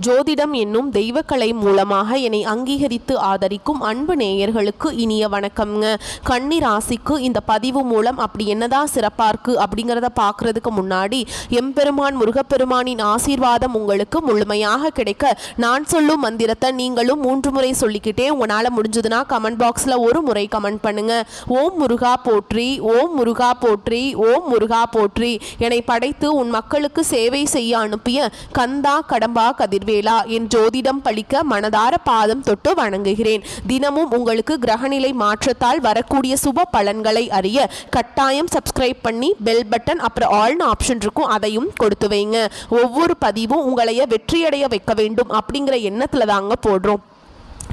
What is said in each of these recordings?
ஜோதிடம் என்னும் தெய்வக்கலை மூலமாக என்னை அங்கீகரித்து ஆதரிக்கும் அன்பு நேயர்களுக்கு இனிய வணக்கம்ங்க. கன்னி ராசிக்கு இந்த பதிவு மூலம் அப்படி என்னதான் சிறப்பாக இருக்குது அப்படிங்கிறத பார்க்குறதுக்கு முன்னாடி எம்பெருமான் முருகப்பெருமானின் ஆசீர்வாதம் உங்களுக்கு முழுமையாக கிடைக்க நான் சொல்லும் மந்திரத்தை நீங்களும் 3 முறை சொல்லிக்கிட்டே உங்களால் முடிஞ்சதுன்னா கமெண்ட் பாக்ஸில் ஒரு முறை கமெண்ட் பண்ணுங்க. ஓம் முருகா போற்றி, ஓம் முருகா போற்றி, ஓம் முருகா போற்றி. என்னை படைத்து உன் மக்களுக்கு சேவை செய்ய அனுப்பிய கந்தா கடம்பா கதிர்வேலா என் ஜோதிடம் பழிக்க மனதார பாதம் தொட்டு வணங்குகிறேன். தினமும் உங்களுக்கு கிரகநிலை மாற்றத்தால் வரக்கூடிய சுப பலன்களை அறிய கட்டாயம் சப்ஸ்கிரைப் பண்ணி பெல் பட்டன் அப்புறம் ஆல்னு ஆப்ஷன் இருக்கும், அதையும் கொடுத்து வைங்க. ஒவ்வொரு பதிவும் உங்களைய வெற்றியடைய வைக்க வேண்டும் அப்படிங்கிற எண்ணத்துல தாங்க போடுறோம்.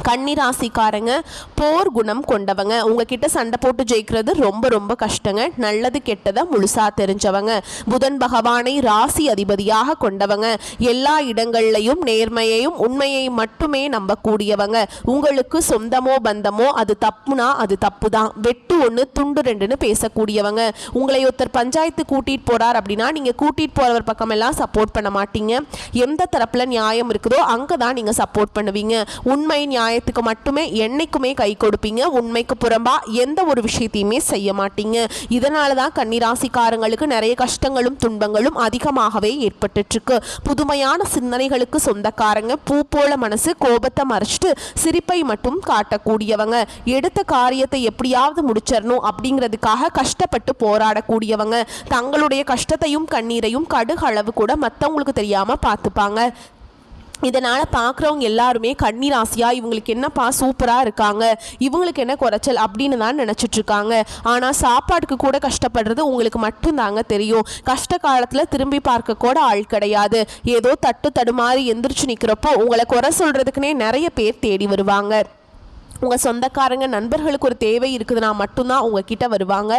கன்னிராசிக்காரங்க போர் குணம் கொண்டவங்க. உங்ககிட்ட சண்டை போட்டு ஜெயிக்கிறது ரொம்ப ரொம்ப கஷ்டங்க. நல்லது கெட்டதை முழுசா தெரிஞ்சவங்க. புதன் பகவானை ராசி அதிபதியாக கொண்டவங்க. எல்லா இடங்கள்லையும் நேர்மையையும் உண்மையை மட்டுமே நம்பக்கூடியவங்க. உங்களுக்கு சொந்தமோ பந்தமோ அது தப்புனா அது தப்பு தான், வெட்டு ஒன்று துண்டு ரெண்டுன்னு பேசக்கூடியவங்க. உங்களை ஒருத்தர் பஞ்சாயத்து கூட்டிட்டு போறார் அப்படின்னா நீங்க கூட்டிட்டு போறவர் பக்கம் எல்லாம் சப்போர்ட் பண்ண மாட்டீங்க. எந்த தரப்புல நியாயம் இருக்குதோ அங்கதான் நீங்க சப்போர்ட் பண்ணுவீங்க. உண்மை நியாயத்துக்கு மட்டுமே என்னைக்குமே கை கொடுப்பீங்க. உண்மைக்கு புறம்பா எந்த ஒரு விஷயத்தையுமே செய்ய மாட்டீங்க. இதனால தான் கன்னிராசிக்காரங்களுக்கு நிறைய கஷ்டங்களும் துன்பங்களும் அதிகமாகவே ஏற்பட்டு இருக்கு. புதுமையான சிந்தனைகளுக்கு சொந்தக்காரங்க. பூ போல மனசு, கோபத்தை மறைச்சிட்டு சிரிப்பை மட்டும் காட்டக்கூடியவங்க. எடுத்த காரியத்தை எப்படியாவது முடிச்சிடணும் அப்படிங்கிறதுக்காக கஷ்டப்பட்டு போராடக்கூடியவங்க. தங்களுடைய கஷ்டத்தையும் கண்ணீரையும் கடுகளவு கூட மற்றவங்களுக்கு தெரியாம பார்த்துப்பாங்க. இதனால் பார்க்குறவங்க எல்லாருமே கன்னி ராசியாக இவங்களுக்கு என்னப்பா சூப்பராக இருக்காங்க, இவங்களுக்கு என்ன குறைச்சல் அப்படின்னு தான் நினச்சிட்ருக்காங்க. ஆனால் சாப்பாட்டுக்கு கூட கஷ்டப்படுறது உங்களுக்கு மட்டும்தாங்க தெரியும். கஷ்ட காலத்தில் திரும்பி பார்க்க கூட ஆள் கிடையாது. ஏதோ தட்டு தடுமாறி எந்திரிச்சு நிற்கிறப்போ உங்களை குறை சொல்கிறதுக்குனே நிறைய பேர் தேடி வருவாங்க. உங்கள் சொந்தக்காரங்க நண்பர்களுக்கு ஒரு தேவை இருக்குதுன்னா மட்டும்தான் உங்ககிட்ட வருவாங்க.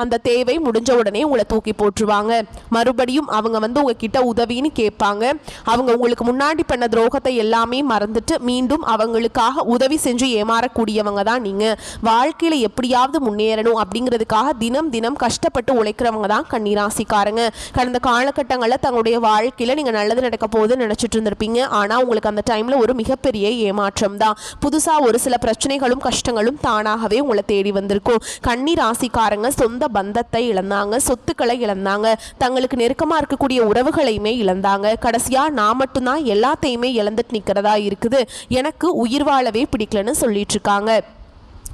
அந்த தேவை முடிஞ்ச உடனே உங்களை தூக்கி போட்டுருவாங்க. மறுபடியும் அவங்க உங்ககிட்ட உதவின்னு கேட்பாங்க. அவங்க உங்களுக்கு முன்னாடி பண்ண துரோகத்தை எல்லாமே மறந்துட்டு மீண்டும் அவங்களுக்காக உதவி செஞ்சு ஏமாறக்கூடியவங்க தான் நீங்கள். வாழ்க்கையில் எப்படியாவது முன்னேறணும் அப்படிங்கிறதுக்காக தினம் தினம் கஷ்டப்பட்டு உழைக்கிறவங்க தான் கன்னிராசிக்காரங்க. கடந்த காலகட்டங்களில் தங்களுடைய வாழ்க்கையில் நீங்கள் நல்லது நடக்க போகுதுன்னு நினச்சிட்டு இருந்திருப்பீங்க. ஆனால் உங்களுக்கு அந்த டைமில் ஒரு மிகப்பெரிய ஏமாற்றம் தான். புதுசாக ஒரு சில பிரச்சனைகளும் கஷ்டங்களும் தானாகவே உங்களை தேடி வந்திருக்கும். கன்னி ராசிக்காரங்க சொந்த பந்தத்தை இழந்தாங்க, சொத்துக்களை இழந்தாங்க, தங்களுக்கு நெருக்கமா இருக்கக்கூடிய உறவுகளையுமே இழந்தாங்க. கடைசியா நான் மட்டும்தான் எல்லாத்தையுமே இழந்துட்டு நிக்கிறதா இருக்குது, எனக்கு உயிர் வாழவே பிடிக்கலன்னு சொல்லிட்டு இருக்காங்க.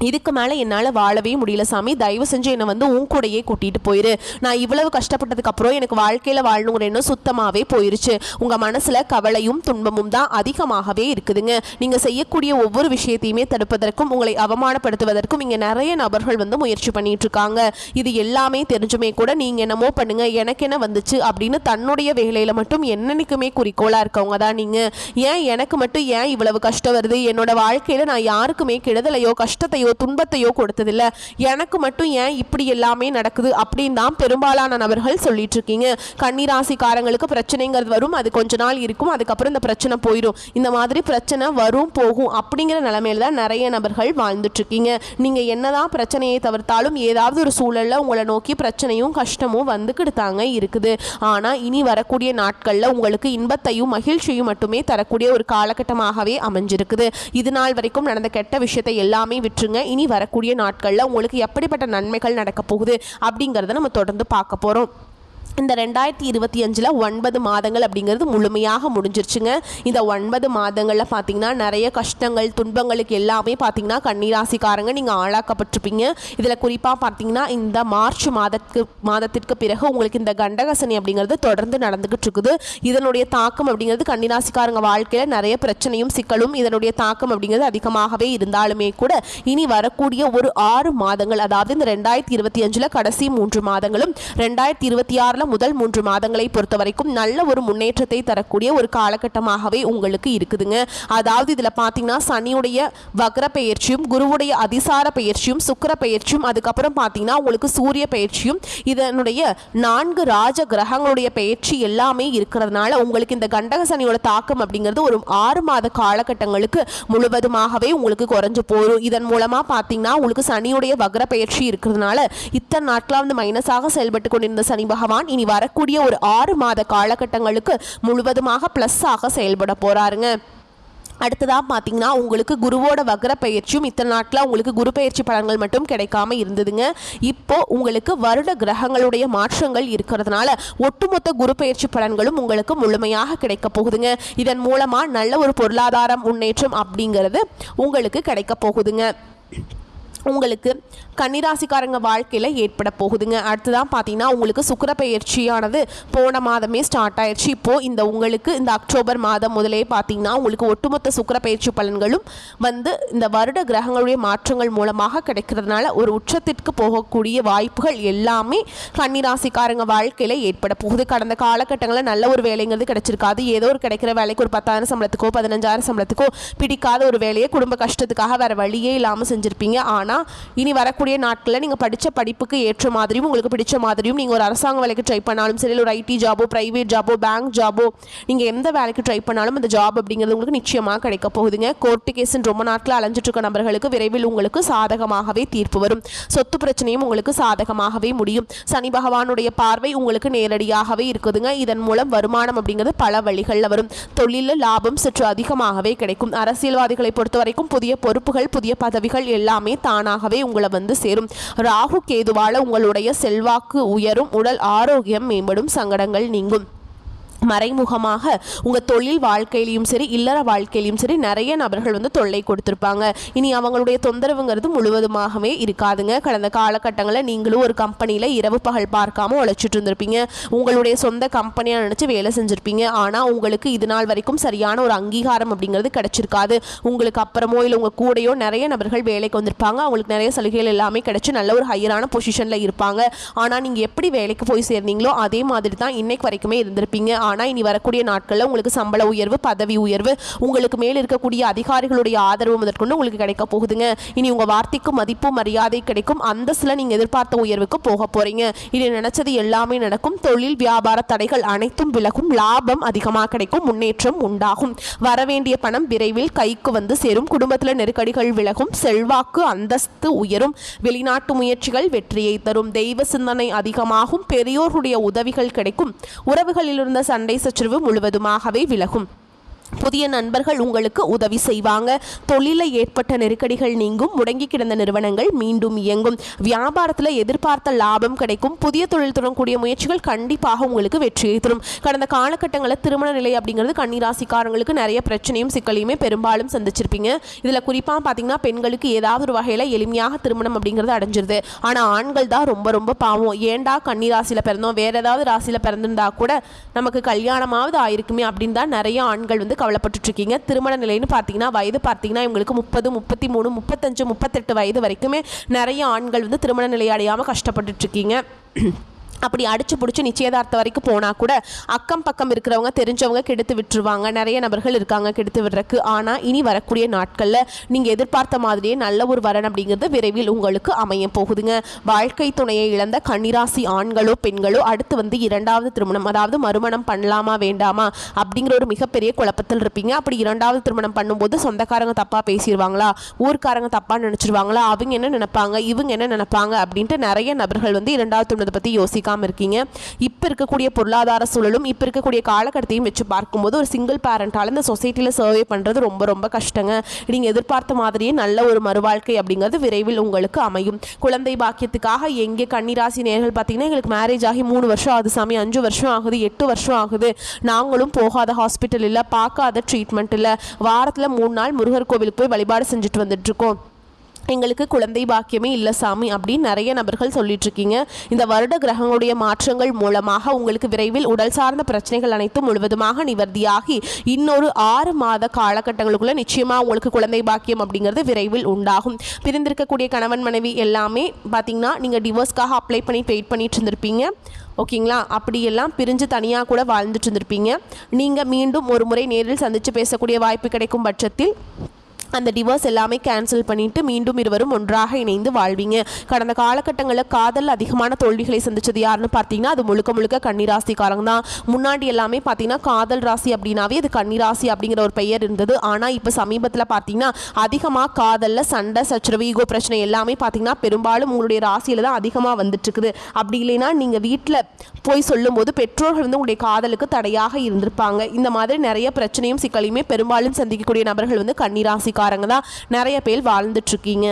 இதுக்கு மேலே என்னால் வாழவே முடியல சாமி, தயவு செஞ்சு என்னை உன் கூடையே கூட்டிகிட்டு போயிரு. நான் இவ்வளவு கஷ்டப்பட்டதுக்கப்புறம் எனக்கு வாழ்க்கையில் வாழணுங்கிற எண்ணம் சுத்தமாகவே போயிருச்சு. உங்கள் மனசில் கவலையும் துன்பமும் தான் அதிகமாகவே இருக்குதுங்க. நீங்கள் செய்யக்கூடிய ஒவ்வொரு விஷயத்தையுமே தடுப்பதற்கும் உங்களை அவமானப்படுத்துவதற்கும் இங்கே நிறைய நபர்கள் முயற்சி பண்ணிட்டு இருக்காங்க. இது எல்லாமே தெரிஞ்சுமே கூட நீங்கள் என்னமோ பண்ணுங்க, எனக்கு என்ன வந்துச்சு அப்படின்னு தன்னுடைய வேலையில் மட்டும் என்னைக்குமே குறிக்கோளாக இருக்கவங்க தான் நீங்கள். ஏன் எனக்கு மட்டும் ஏன் இவ்வளவு கஷ்டம் வருது, என்னோட வாழ்க்கையில் நான் யாருக்குமே கெடுதலையோ கஷ்டத்தையோ துன்பத்தையோ கொடுத்ததில்ல, எனக்கு மட்டும் ஏன் இப்படி எல்லாமே நடக்குது அப்படின்னு தான் பெரும்பாலான நபர்கள் சொல்லிட்டு இருக்கீங்க. கன்னிராசிக்காரங்களுக்கு பிரச்சனைங்கிறது வரும், அது கொஞ்ச நாள் இருக்கும், அதுக்கப்புறம் இந்த பிரச்சனை போயிடும். இந்த மாதிரி பிரச்சனை வரும் போகும் அப்படிங்கிற நிலைமையில தான் நிறைய நபர்கள் வாழ்ந்துட்டு இருக்கீங்க. நீங்க என்னதான் பிரச்சனையை தவிர்த்தாலும் ஏதாவது ஒரு சூழல்ல உங்களை நோக்கி பிரச்சனையும் கஷ்டமும் வந்துக்கிட்டு தாங்க இருக்குது. ஆனா இனி வரக்கூடிய நாட்கள்ல உங்களுக்கு இன்பத்தையும் மகிழ்ச்சியும் மட்டுமே தரக்கூடிய ஒரு காலகட்டமாகவே அமைஞ்சிருக்குது. இது நாள் வரைக்கும் நடந்த கெட்ட விஷயத்தை எல்லாமே விட்டுருங்க. இனி வரக்கூடிய நாட்களில் உங்களுக்கு எப்படிப்பட்ட நன்மைகள் நடக்க போகுது அப்படிங்கிறத நம்ம தொடர்ந்து பார்க்க போகிறோம். இந்த 2025 9 மாதங்கள் அப்படிங்கிறது முழுமையாக முடிஞ்சிருச்சுங்க. இந்த 9 மாதங்களில் பார்த்தீங்கன்னா நிறைய கஷ்டங்கள் துன்பங்களுக்கு எல்லாமே பார்த்தீங்கன்னா கன்னிராசிக்காரங்க நீங்கள் ஆளாக்கப்பட்டிருப்பீங்க. இதில் குறிப்பாக பார்த்தீங்கன்னா இந்த மார்ச் மாதத்திற்கு பிறகு உங்களுக்கு இந்த கண்டகசனி அப்படிங்கிறது தொடர்ந்து நடந்துகிட்டு இருக்குது. இதனுடைய தாக்கம் அப்படிங்கிறது கன்னிராசிக்காரங்க வாழ்க்கையில் நிறைய பிரச்சனையும் சிக்கலும் இதனுடைய தாக்கம் அப்படிங்கிறது அதிகமாகவே இருந்தாலுமே கூட இனி வரக்கூடிய ஒரு 6 மாதங்கள், அதாவது இந்த 2025 கடைசி 3 மாதங்களும் 2026 முதல் 3 மாதங்களை பொறுத்த வரைக்கும் நல்ல ஒரு முன்னேற்றத்தை தரக்கூடிய ஒரு காலகட்டமாகவே உங்களுக்கு இருக்குதுங்க. அதாவது இதுல பாத்தீங்கன்னா சனியுடைய வக்ர பெயர்ச்சியும் குருவுடைய அதிசார பெயர்ச்சியும் சுக்கிர பெயர்ச்சியும் அதுக்கப்புறம் பாத்தீங்கன்னா உங்களுக்கு சூரிய பெயர்ச்சியும் இதனுடைய 4 ராஜ கிரகங்களுடைய பெயர்ச்சி எல்லாமே இருக்கிறதுனால உங்களுக்கு இந்த கண்டக சனியோட தாக்கம் அப்படிங்கிறது ஒரு 6 மாத காலகட்டங்களுக்கு முழுவதுமாகவே உங்களுக்கு குறைஞ்சு போகும். இதன் மூலமா பாத்தீங்கன்னா உங்களுக்கு சனியுடைய வக்ர பெயர்ச்சி இருக்கிறதுனால இத்தனை நாட்களா மைனஸாக செயல்பட்டு கொண்டிருந்த சனி பகவான் பகவான் இனி வரக்கூடிய ஒரு 6 மாத காலகட்டங்களுக்கு முழுவதுமாக ப்ளஸ்ஸாக செயல்பட போகிறாருங்க. அடுத்ததாக பார்த்தீங்கன்னா உங்களுக்கு குருவோட வக்ர பயிற்சியும் இத்தனை நாட்டில் உங்களுக்கு குரு பயிற்சி பலன்கள் மட்டும் கிடைக்காம இருந்ததுங்க. இப்போ உங்களுக்கு வருட கிரகங்களுடைய மாற்றங்கள் இருக்கிறதுனால ஒட்டுமொத்த குரு பயிற்சி பலன்களும் உங்களுக்கு முழுமையாக கிடைக்க போகுதுங்க. இதன் மூலமாக நல்ல ஒரு பொருளாதார முன்னேற்றம் அப்படிங்கிறது உங்களுக்கு கிடைக்க போகுதுங்க. உங்களுக்கு கன்னிராசிக்காரங்க வாழ்க்கையில் ஏற்பட போகுதுங்க. அடுத்ததான் பார்த்தீங்கன்னா உங்களுக்கு சுக்கிர பயிற்சியானது போன மாதமே ஸ்டார்ட் ஆயிடுச்சு. இப்போது உங்களுக்கு இந்த அக்டோபர் மாதம் முதலே பார்த்தீங்கன்னா உங்களுக்கு ஒட்டுமொத்த சுக்கிர பயிற்சி பலன்களும் இந்த வருட கிரகங்களுடைய மாற்றங்கள் மூலமாக கிடைக்கிறதுனால ஒரு உச்சத்திற்கு போகக்கூடிய வாய்ப்புகள் எல்லாமே கன்னிராசிக்காரங்க வாழ்க்கையில் ஏற்பட போகுது. கடந்த காலகட்டங்களில் நல்ல ஒரு வேலைங்கிறது கிடைச்சிருக்காது. ஏதோ ஒரு கிடைக்கிற வேலைக்கு ஒரு 10,000 சம்பளத்துக்கோ 15,000 சம்பளத்துக்கோ பிடிக்காத ஒரு வேலையை குடும்ப கஷ்டத்துக்காக வேறு வழியே இல்லாமல் செஞ்சுருப்பீங்க. ஆனால் இனி வரக்கூடிய நாட்களில் நீங்கள் படித்த படிப்புக்கு ஏற்ற மாதிரியும் உங்களுக்கு பிடிச்ச மாதிரியும் நீங்கள் ஒரு அரசாங்க வேலைக்கு ட்ரை பண்ணாலும் சரி, ஒரு ஐடி ஜாபோ, பிரைவேட் ஜாபோ, பேங்க் ஜாபோ, நீங்கள் எந்த வேலைக்கு ட்ரை பண்ணாலும் அந்த ஜாப் அப்படிங்கிறது உங்களுக்கு நிச்சயமாக கிடைக்க போகுதுங்க. கோர்ட்டு கேஸுன்னு ரொம்ப நாட்கள் அலைஞ்சிட்டு இருக்க நபர்களுக்கு விரைவில் உங்களுக்கு சாதகமாகவே தீர்ப்பு வரும். சொத்து பிரச்சனையும் உங்களுக்கு சாதகமாகவே முடியும். சனி பகவானுடைய பார்வை உங்களுக்கு நேரடியாகவே இருக்குதுங்க. இதன் மூலம் வருமானம் அப்படிங்கிறது பல வழிகளில் வரும். தொழிலில் லாபம் சற்று அதிகமாகவே கிடைக்கும். அரசியல்வாதிகளை பொறுத்த வரைக்கும் புதிய பொறுப்புகள், புதிய பதவிகள் எல்லாமே தானாகவே உங்களை சேரும். ராகு கேதுவால உங்களுடைய செல்வாக்கு உயரும், உடல் ஆரோக்கியம் மேம்படும், சங்கடங்கள் நீங்கும். மறைமுகமாக உங்கள் தொழில் வாழ்க்கையிலையும் சரி, இல்லற வாழ்க்கையிலையும் சரி நிறைய நபர்கள் தொல்லை கொடுத்துருப்பாங்க. இனி அவங்களுடைய தொந்தரவுங்கிறது முழுவதுமாகவே இருக்காதுங்க. கடந்த காலகட்டங்களில் நீங்களும் ஒரு கம்பெனியில் இரவு பகல் பார்க்காம உழைச்சிட்டு இருந்திருப்பீங்க. உங்களுடைய சொந்த கம்பெனியாக நினச்சி வேலை செஞ்சுருப்பீங்க. ஆனால் உங்களுக்கு இது நாள் வரைக்கும் சரியான ஒரு அங்கீகாரம் அப்படிங்கிறது கிடைச்சிருக்காது. உங்களுக்கு அப்புறமோ இல்லை உங்கள் கூடையோ நிறைய நபர்கள் வேலைக்கு வந்திருப்பாங்க. அவங்களுக்கு நிறைய சலுகைகள் எல்லாமே கிடைச்சி நல்ல ஒரு ஹையரான பொசிஷனில் இருப்பாங்க. ஆனால் நீங்கள் எப்படி வேலைக்கு போய் சேர்ந்தீங்களோ அதே மாதிரி தான் இன்னைக்கு வரைக்குமே இருந்திருப்பீங்க. ஆனால் இனி வரக்கூடிய நாட்களில் உங்களுக்கு சம்பள உயர்வு, பதவி உயர்வு, உங்களுக்கு மேல் இருக்கக்கூடிய அதிகாரிகளுடைய ஆதரவு முதற்கொண்டு உங்களுக்கு கிடைக்க போகுதுங்க. இனி உங்கள் வார்த்தைக்கு மதிப்பு மரியாதை கிடைக்கும். அந்தஸ்தில் நீங்கள் எதிர்பார்த்த உயர்வுக்கு போக போகிறீங்க. இனி நினைச்சது எல்லாமே நடக்கும். தொழில் வியாபார தடைகள் அனைத்தும் விலகும். லாபம் அதிகமாக கிடைக்கும். முன்னேற்றம் உண்டாகும். வரவேண்டிய பணம் விரைவில் கைக்கு சேரும். குடும்பத்தில் நெருக்கடிகள் விலகும். செல்வாக்கு அந்தஸ்து உயரும். வெளிநாட்டு முயற்சிகள் வெற்றியை தரும். தெய்வ சிந்தனை அதிகமாகும். பெரியோருடைய உதவிகள் கிடைக்கும். உறவுகளில் இருந்த சண்டை சச்சரவு முழுவதுமாகவே விலகும். புதிய நண்பர்கள் உங்களுக்கு உதவி செய்வாங்க. தொழிலில் ஏற்பட்ட நெருக்கடிகள் நீங்கும். முடங்கி கிடந்த நிறுவனங்கள் மீண்டும் இயங்கும். வியாபாரத்தில் எதிர்பார்த்த லாபம் கிடைக்கும். புதிய தொழில் தொடங்கக்கூடிய முயற்சிகள் கண்டிப்பாக உங்களுக்கு வெற்றியை தரும். கடந்த காலகட்டங்களில் திருமண நிலை அப்படிங்கிறது கன்னிராசிக்காரங்களுக்கு நிறைய பிரச்சனையும் சிக்கலையுமே பெரும்பாலும் சந்திச்சிருப்பீங்க. இதில் குறிப்பாக பார்த்தீங்கன்னா பெண்களுக்கு ஏதாவது ஒரு வகையில் எளிமையாக திருமணம் அப்படிங்கிறது அடைஞ்சிருது. ஆனால் ஆண்கள் தான் ரொம்ப ரொம்ப பாவம். ஏண்டா கன்னிராசியில் பிறந்தோம், வேற ஏதாவது ராசியில் பிறந்திருந்தா கூட நமக்கு கல்யாணமாவது ஆயிருக்குமே அப்படின்னு தான் நிறைய ஆண்கள் கவலைப்பட்டு இருக்கீங்க. திருமண நிலைன்னு பார்த்தீங்கன்னா வயது பார்த்தீங்கன்னா இவங்களுக்கு 30, 33, 35, 38 வயது வரைக்குமே நிறைய ஆண்கள் திருமண நிலை அடையாமல் கஷ்டப்பட்டு இருக்கீங்க. அப்படி அடிச்சு பிடிச்சி நிச்சயதார்த்தம் வரைக்கும் போனால் கூட அக்கம் பக்கம் இருக்கிறவங்க தெரிஞ்சவங்க கெடுத்து விட்டுருவாங்க. நிறைய நபர்கள் இருக்காங்க கெடுத்து விடுறதுக்கு. ஆனால் இனி வரக்கூடிய நாட்களில் நீங்கள் எதிர்பார்த்த மாதிரியே நல்ல ஒரு வரன் அப்படிங்கிறது விரைவில் உங்களுக்கு அமைய போகுதுங்க. வாழ்க்கை துணையை இழந்த கன்னிராசி ஆண்களோ பெண்களோ அடுத்து இரண்டாவது திருமணம், அதாவது மறுமணம் பண்ணலாமா வேண்டாமா அப்படிங்கிற ஒரு மிகப்பெரிய குழப்பத்தில் இருப்பீங்க. அப்படி இரண்டாவது திருமணம் பண்ணும்போது சொந்தக்காரங்க தப்பாக பேசிடுவாங்களா, ஊர்க்காரங்க தப்பாக நினச்சிருவாங்களா, அவங்க என்ன நினைப்பாங்க, இவங்க என்ன நினைப்பாங்க அப்படின்ட்டு நிறைய நபர்கள் இரண்டாவது திருமணத்தை பற்றி யோசிக்காம இருக்கீங்க. இப்ப இருக்கக்கூடிய பொருளாதார சூழலும் இப்ப இருக்கக்கூடிய காலகட்டத்தையும் வச்சு பார்க்கும்போது ஒரு சிங்கிள் பேரண்டால இந்த சொசைட்டில சர்வே பண்றது ரொம்ப ரொம்ப கஷ்டங்க. நீங்க எதிர்பார்த்த மாதிரியே நல்ல ஒரு மறுவாழ்க்கை அப்படிங்கிறது விரைவில் உங்களுக்கு அமையும். குழந்தை பாக்கியத்துக்காக எங்கே கன்னிராசி நேயர்கள் பார்த்தீங்கன்னா எங்களுக்கு மேரேஜ் ஆகி 3 வருஷம் ஆகுது சாமி, 5 வருஷம் ஆகுது, 8 வருஷம் ஆகுது, நாங்களும் போகாத ஹாஸ்பிட்டல் இல்லை, பார்க்காத ட்ரீட்மெண்ட் இல்லை, வாரத்தில் 3 நாள் முருகர் கோவிலுக்கு போய் வழிபாடு செஞ்சுட்டு வந்துட்டு இருக்கோம், எங்களுக்கு குழந்தை பாக்கியமே இல்லை சாமி அப்படின்னு நிறைய நபர்கள் சொல்லிட்டு இருக்கீங்க. இந்த வருட கிரகங்களுடைய மாற்றங்கள் மூலமாக உங்களுக்கு விரைவில் உடல் சார்ந்த பிரச்சனைகள் அனைத்தும் முழுவதுமாக நிவர்த்தியாகி இன்னொரு 6 மாத காலகட்டங்களுக்குள்ள நிச்சயமா உங்களுக்கு குழந்தை பாக்கியம் அப்படிங்கிறது விரைவில் உண்டாகும். பிரிந்திருக்கக்கூடிய கணவன் மனைவி எல்லாமே பார்த்தீங்கன்னா நீங்கள் டிவோர்ஸ்க்காக அப்ளை பண்ணி வெயிட் பண்ணிட்டு இருந்திருப்பீங்க. ஓகேங்களா, அப்படியெல்லாம் பிரிஞ்சு தனியாக கூட வாழ்ந்துட்டு இருந்திருப்பீங்க. நீங்கள் மீண்டும் ஒரு முறை நேரில் சந்தித்து பேசக்கூடிய வாய்ப்பு கிடைக்கும் பட்சத்தில் அந்த டிவோர்ஸ் எல்லாமே கேன்சல் பண்ணிட்டு மீண்டும் இருவரும் ஒன்றாக இணைந்து வாழ்வீங்க. கடந்த காலகட்டங்களில் காதல் அதிகமான தோல்விகளை சந்திச்சது யாருன்னு பார்த்தீங்கன்னா அது முழுக்க முழுக்க கன்னிராசிக்காரங்க தான். முன்னாடி எல்லாமே பார்த்தீங்கன்னா காதல் ராசி அப்படின்னாவே அது கன்னிராசி அப்படிங்கிற ஒரு பெயர் இருந்தது. ஆனால் இப்போ சமீபத்தில் பார்த்தீங்கன்னா அதிகமாக காதலில் சண்டை சச்சரவு ஈகோ பிரச்சனை எல்லாமே பார்த்தீங்கன்னா பெரும்பாலும் உங்களுடைய ராசியில் தான் அதிகமாக வந்துட்டு இருக்குது. அப்படி இல்லைன்னா நீங்கள் வீட்டில் போய் சொல்லும்போது பெற்றோர்கள் வந்து உங்களுடைய காதலுக்கு தடையாக இருந்திருப்பாங்க. இந்த மாதிரி நிறைய பிரச்சனையும் சிக்கலையுமே பெரும்பாலும் சந்திக்கக்கூடிய நபர்கள் வந்து கன்னிராசிக்காரங்க தான் நிறைய பேர் வாழ்ந்துட்டு இருக்கீங்க.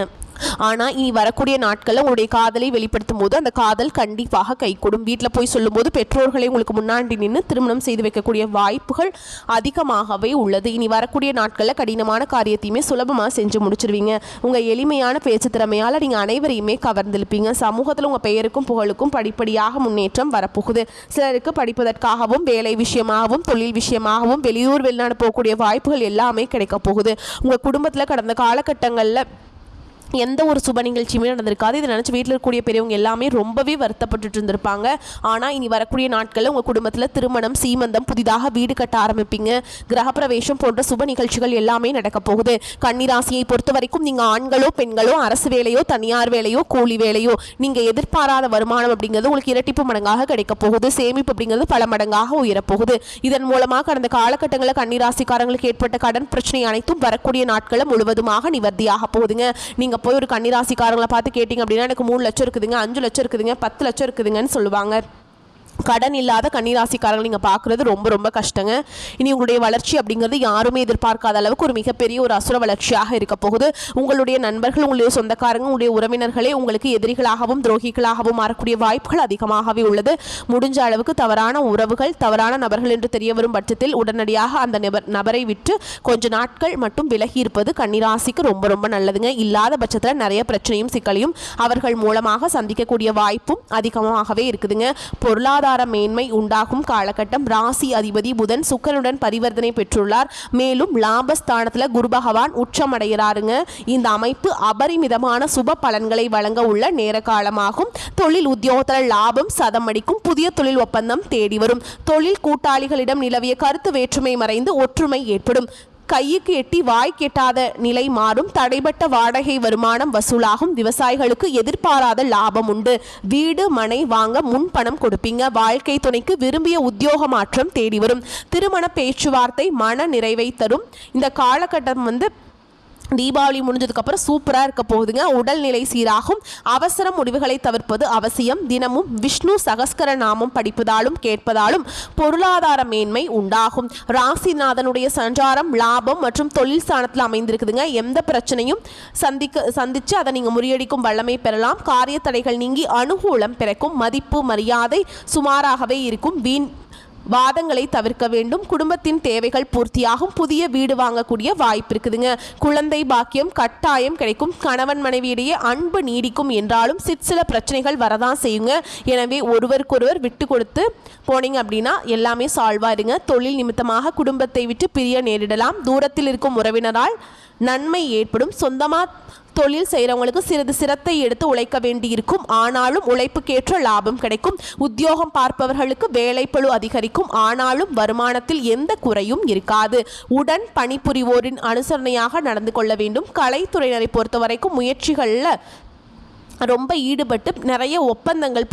ஆனால் இனி வரக்கூடிய நாட்களில் உங்களுடைய காதலை வெளிப்படுத்தும் போது அந்த காதல் கண்டிப்பாக கைகூடும். வீட்டில் போய் சொல்லும்போது பெற்றோர்களை உங்களுக்கு முன்னாடி நின்று திருமணம் செய்து வைக்கக்கூடிய வாய்ப்புகள் அதிகமாகவே உள்ளது. இனி வரக்கூடிய நாட்களில் கடினமான காரியத்தையுமே சுலபமாக செஞ்சு முடிச்சிருவீங்க. உங்கள் எளிமையான பேச்சு திறமையால் நீங்கள் அனைவரையுமே கவர்ந்திருப்பீங்க. சமூகத்தில் உங்கள் பெயருக்கும் புகழுக்கும் படிப்படியாக முன்னேற்றம் வரப்போகுது. சிலருக்கு படிப்பதற்காகவும் வேலை விஷயமாகவும் தொழில் விஷயமாகவும் வெளியூர் வெளிநாடு போகக்கூடிய வாய்ப்புகள் எல்லாமே கிடைக்க போகுது. உங்கள் குடும்பத்தில் கடந்த காலகட்டங்களில் எந்த ஒரு சுப நிகழ்ச்சியுமே நடந்திருக்காது. இதை நினச்சி வீட்டில் இருக்கக்கூடிய பெரியவங்க எல்லாமே ரொம்பவே வருத்தப்பட்டு இருந்திருப்பாங்க. ஆனால் இனி வரக்கூடிய நாட்களில் உங்கள் குடும்பத்தில் திருமணம் சீமந்தம் புதிதாக வீடு கட்ட ஆரம்பிப்பீங்க. கிரகப்பிரவேசம் போன்ற சுப நிகழ்ச்சிகள் எல்லாமே நடக்க போகுது. கன்னிராசியை பொறுத்த வரைக்கும் நீங்கள் ஆண்களோ பெண்களோ அரசு வேலையோ தனியார் வேலையோ கூலி வேலையோ நீங்கள் எதிர்பாராத வருமானம் அப்படிங்கிறது உங்களுக்கு இரட்டிப்பு மடங்காக கிடைக்க போகுது. சேமிப்பு அப்படிங்கிறது பல மடங்காக உயரப்போகுது. இதன் மூலமாக கடந்த காலகட்டங்களில் கன்னிராசிக்காரங்களுக்கு ஏற்பட்ட கடன் பிரச்சனை அனைத்தும் வரக்கூடிய நாட்களில் முழுவதுமாக நிவர்த்தியாக போகுதுங்க. நீங்கள் போய் ஒரு கன்னிராசிக்காரங்களை பார்த்து கேட்டிங்க அப்படின்னா எனக்கு 3 லட்சம் இருக்குதுங்க, 5 லட்சம் இருக்குதுங்க, 10 லட்சம் இருக்குதுங்கன்னு சொல்லுவாங்க. கடன் இல்லாத கன்னிராசிக்காரங்க நீங்கள் பார்க்குறது ரொம்ப ரொம்ப கஷ்டங்க. இனி உங்களுடைய வளர்ச்சி அப்படிங்கிறது யாருமே எதிர்பார்க்காத அளவுக்கு ஒரு மிகப்பெரிய ஒரு அசுர வளர்ச்சியாக இருக்க போகுது. உங்களுடைய நண்பர்கள் உங்களுடைய சொந்தக்காரங்க உங்களுடைய உறவினர்களே உங்களுக்கு எதிரிகளாகவும் துரோகிகளாகவும் மாறக்கூடிய வாய்ப்புகள் அதிகமாகவே உள்ளது. முடிஞ்ச அளவுக்கு தவறான உறவுகள் தவறான நபர்கள் என்று தெரிய வரும் பட்சத்தில் உடனடியாக அந்த நபரை விட்டு கொஞ்ச நாட்கள் மட்டும் விலகி இருப்பது கன்னிராசிக்கு ரொம்ப ரொம்ப நல்லதுங்க. இல்லாத பட்சத்தில் நிறைய பிரச்சனையும் சிக்கலையும் அவர்கள் மூலமாக சந்திக்கக்கூடிய வாய்ப்பும் அதிகமாகவே இருக்குதுங்க. பொருளாதார மேன்மை உண்டாகும் காலகட்டம். ராசி அதிபதி புதன் சுக்கிரனுடன் பரிவர்த்தனை பெற்றுள்ளார். மேலும் லாபஸ்தானத்துல குரு பகவான் உச்சமடைகிறாருங்க. இந்த அமைப்பு அபரிமிதமான சுப பலன்களை வழங்க உள்ள நேர காலமாகும். தொழில் உத்தியோகத்தில் லாபம் சதம் அடிக்கும். புதிய தொழில் ஒப்பந்தம் தேடி வரும். தொழில் கூட்டாளிகளிடம் நிலவிய கருத்து வேற்றுமை மறைந்து ஒற்றுமை ஏற்படும். கைக்கு எட்டி வாய் கெட்டாத நிலை மாறும். தடைபட்ட வாடகை வருமானம் வசூலாகும். விவசாயிகளுக்கு எதிர்பாராத லாபம் உண்டு. வீடு மனை வாங்க முன்பணம் கொடுப்பீங்க. வாழ்க்கை துணைக்கு விரும்பிய உத்தியோக மாற்றம் தேடி வரும். திருமண பேச்சுவார்த்தை மன நிறைவை தரும். இந்த காலகட்டம் வந்து தீபாவளி முடிஞ்சதுக்கப்புறம் சூப்பராக இருக்க போகுதுங்க. உடல்நிலை சீராகும். அவசர முடிவுகளை தவிர்ப்பது அவசியம். தினமும் விஷ்ணு சகஸ்கர நாமம் படிப்பதாலும் கேட்பதாலும் பொருளாதார மேன்மை உண்டாகும். ராசிநாதனுடைய சஞ்சாரம் லாபம் மற்றும் தொழில் ஸ்தானத்தில் அமைந்திருக்குதுங்க. எந்த பிரச்சனையும் சந்தித்து அதை நீங்கள் முறியடிக்கும் வல்லமை பெறலாம். காரிய தடைகள் நீங்கி அனுகூலம் பிறக்கும். மதிப்பு மரியாதை சுமாராகவே இருக்கும். வீண் வாதங்களை தவிர்க்க வேண்டும். குடும்பத்தின் தேவைகள் பூர்த்தியாகும். புதிய வீடு வாங்கக்கூடிய வாய்ப்பு இருக்குதுங்க. குழந்தை பாக்கியம் கட்டாயம் கிடைக்கும். கணவன் மனைவியிடையே அன்பு நீடிக்கும் என்றாலும் சில பிரச்சனைகள் வரதான் செய்யுங்க. எனவே ஒருவருக்கொருவர் விட்டு கொடுத்து போனீங்க அப்படின்னா எல்லாமே சால்வ் ஆயிருங்க. தொழில் நிமித்தமாக குடும்பத்தை விட்டு பிரிய நேரிடலாம். தூரத்தில் இருக்கும் உறவினரால் நன்மை ஏற்படும். சொந்தமாக தொழில் செய்கிறவங்களுக்கு சிறிது சிரத்தை எடுத்து உழைக்க வேண்டியிருக்கும். ஆனாலும் உழைப்புக்கேற்ற லாபம் கிடைக்கும். உத்தியோகம் பார்ப்பவர்களுக்கு வேலைப்பளு அதிகரிக்கும். ஆனாலும் வருமானத்தில் எந்த குறையும் இருக்காது. உடன் பணிபுரிவோரின் அனுசரணையாக நடந்து கொள்ள வேண்டும். கலைத்துறையினரை பொறுத்த வரைக்கும் முயற்சிகளில் ரொம்ப ஈடுபட்டு நிறைய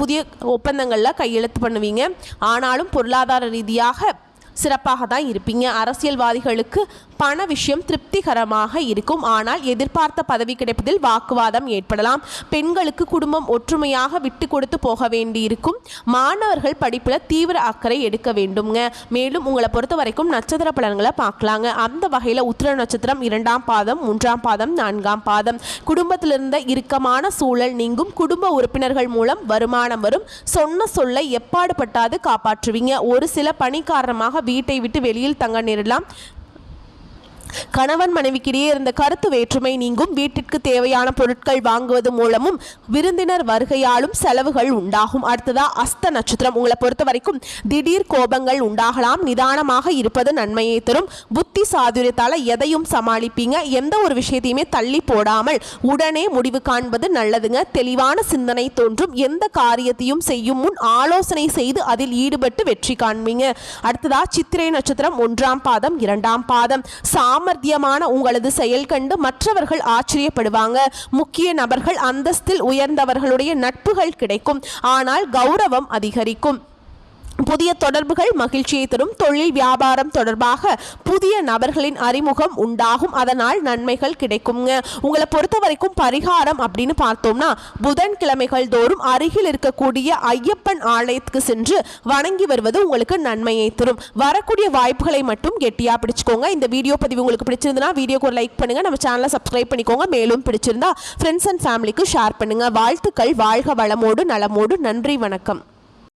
புதிய ஒப்பந்தங்களில் கையெழுத்து பண்ணுவீங்க. ஆனாலும் பொருளாதார ரீதியாக சிறப்பாக தான் இருப்பீங்க. அரசியல்வாதிகளுக்கு பண விஷயம் திருப்திகரமாக இருக்கும். ஆனால் எதிர்பார்த்த பதவி கிடைப்பதில் வாக்குவாதம் ஏற்படலாம். பெண்களுக்கு குடும்பம் ஒற்றுமையாக விட்டு கொடுத்து போக வேண்டியிருக்கும். மாணவர்கள் படிப்பில் தீவிர அக்கறை எடுக்க வேண்டுங்க. மேலும் உங்களை பொறுத்த வரைக்கும் நட்சத்திர பலன்களை பார்க்கலாங்க. அந்த வகையில் உத்திர நட்சத்திரம் 2ஆம் பாதம் 3ஆம் பாதம் 4ஆம் பாதம். குடும்பத்திலிருந்த இறுக்கமான சூழல் நீங்கும். குடும்ப உறுப்பினர்கள் மூலம் வருமானம் வரும். சொன்ன சொல்லை எப்பாடு பட்டாது காப்பாற்றுவீங்க. ஒரு சில பணி காரணமாக வீட்டை விட்டு வெளியில் தங்க நேரலாம். கணவன் மனைவிக்கிடையே இருந்த கருத்து வேற்றுமை நீங்கும். வீட்டிற்கு தேவையான பொருட்கள் வாங்குவது மூலமும் விருந்தினர் வருகையாலும் செலவுகள் உண்டாகும். அடுத்ததா அஸ்த நட்சத்திரம். உங்களை பொறுத்த வரைக்கும் திடீர் கோபங்கள் உண்டாகலாம். நிதானமாக இருப்பது நன்மையை தரும். புத்தி சாதுரியத்தால் எதையும் சமாளிப்பீங்க. எந்த ஒரு விஷயத்தையுமே தள்ளி போடாமல் உடனே முடிவு காண்பது நல்லதுங்க. தெளிவான சிந்தனை தோன்றும். எந்த காரியத்தையும் செய்யும் முன் ஆலோசனை செய்து அதில் ஈடுபட்டு வெற்றி காண்பீங்க. அடுத்ததா சித்திரை நட்சத்திரம் 1ஆம் பாதம் 2ஆம் பாதம். சாமர்த்தியம் சாத்தியமான உங்களது செயல் கண்டு மற்றவர்கள் ஆச்சரியப்படுவாங்க. முக்கிய நபர்கள், அந்தஸ்தில் உயர்ந்தவர்களுடைய நட்புகள் கிடைக்கும். ஆனால் கௌரவம் அதிகரிக்கும். புதிய தொடர்புகள் மகிழ்ச்சியை தரும். தொழில் வியாபாரம் தொடர்பாக புதிய நபர்களின் அறிமுகம் உண்டாகும். அதனால் நன்மைகள் கிடைக்குங்க. உங்களை பொறுத்த வரைக்கும் பரிகாரம் அப்படின்னு பார்த்தோம்னா, புதன்கிழமைகள் தோறும் அருகில் இருக்கக்கூடிய ஐயப்பன் ஆலயத்துக்கு சென்று வணங்கி வருவது உங்களுக்கு நன்மையை தரும். வரக்கூடிய வாய்ப்புகளை மட்டும் கெட்டியா பிடிச்சுக்கோங்க. இந்த வீடியோ பதிவு உங்களுக்கு பிடிச்சிருந்தா வீடியோக்கு ஒரு லைக் பண்ணுங்க. நம்ம சேனலை சப்ஸ்கிரைப் பண்ணிக்கோங்க. மேலும் பிடிச்சிருந்தா ஃப்ரெண்ட்ஸ் அண்ட் ஃபேமிலிக்கு ஷேர் பண்ணுங்க. வாழ்த்துக்கள். வாழ்க வளமோடு நலமோடு. நன்றி, வணக்கம்.